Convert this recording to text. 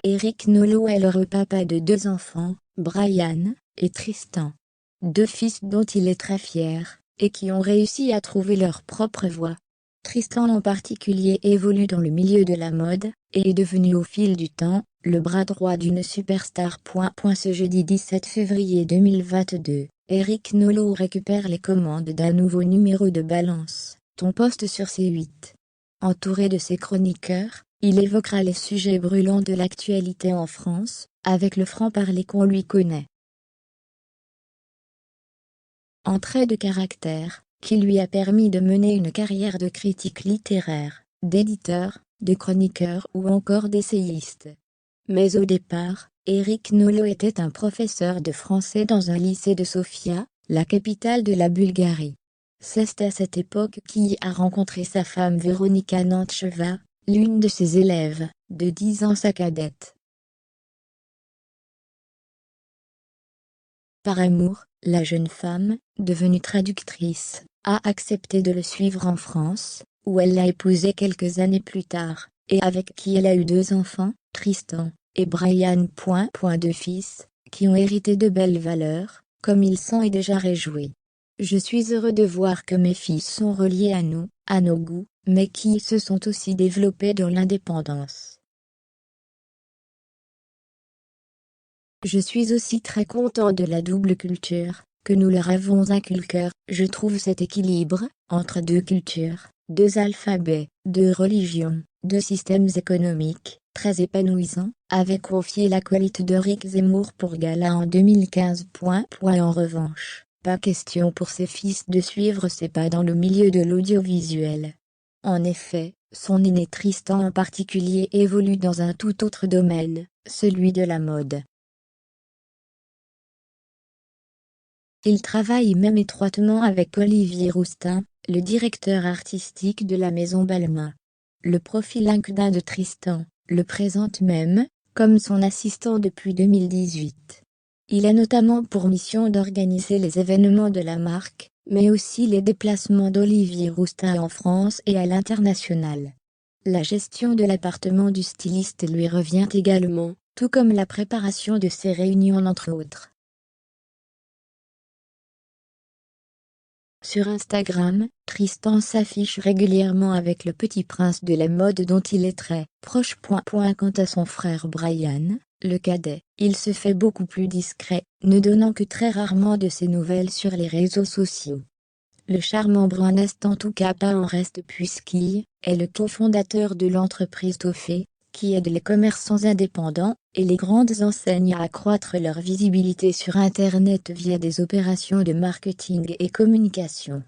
Eric Nolot est l'heureux papa de 2 enfants, Brian et Tristan. 2 fils dont il est très fier, et qui ont réussi à trouver leur propre voie. Tristan en particulier évolue dans le milieu de la mode, et est devenu au fil du temps, le bras droit d'une superstar. Ce jeudi 17 février 2022, Eric Nolot récupère les commandes d'un nouveau numéro de Balance, ton poste sur C8. Entouré de ses chroniqueurs, il évoquera les sujets brûlants de l'actualité en France, avec le franc-parler qu'on lui connaît. Un trait de caractère, qui lui a permis de mener une carrière de critique littéraire, d'éditeur, de chroniqueur ou encore d'essayiste. Mais au départ, Eric Nolot était un professeur de français dans un lycée de Sofia, la capitale de la Bulgarie. C'est à cette époque qu'il a rencontré sa femme Véronika Nantcheva, l'une de ses élèves, de 10 ans sa cadette. Par amour, la jeune femme, devenue traductrice, a accepté de le suivre en France, où elle l'a épousé quelques années plus tard, et avec qui elle a eu 2 enfants, Tristan et Brian. 2 fils, qui ont hérité de belles valeurs, comme il s'en est déjà réjoui. Je suis heureux de voir que mes fils sont reliés à nous, à nos goûts, mais qui se sont aussi développés dans l'indépendance. Je suis aussi très content de la double culture que nous leur avons inculquée. Je trouve cet équilibre entre 2 cultures, 2 alphabets, 2 religions, 2 systèmes économiques, très épanouissant, avait confié l'acolyte d'Éric Zemmour pour Gala en 2015. En revanche, pas question pour ses fils de suivre ses pas dans le milieu de l'audiovisuel. En effet, son aîné Tristan en particulier évolue dans un tout autre domaine, celui de la mode. Il travaille même étroitement avec Olivier Rousteing, le directeur artistique de la maison Balmain. Le profil LinkedIn de Tristan le présente même comme son assistant depuis 2018. Il a notamment pour mission d'organiser les événements de la marque, mais aussi les déplacements d'Olivier Rousteing en France et à l'international. La gestion de l'appartement du styliste lui revient également, tout comme la préparation de ses réunions entre autres. Sur Instagram, Tristan s'affiche régulièrement avec le petit prince de la mode dont il est très proche. Quant à son frère Brian, le cadet, il se fait beaucoup plus discret, ne donnant que très rarement de ses nouvelles sur les réseaux sociaux. Le charmant brun n'est en tout cas pas en reste puisqu'il est le cofondateur de l'entreprise Toffé, qui aide les commerçants indépendants et les grandes enseignes à accroître leur visibilité sur Internet via des opérations de marketing et communication.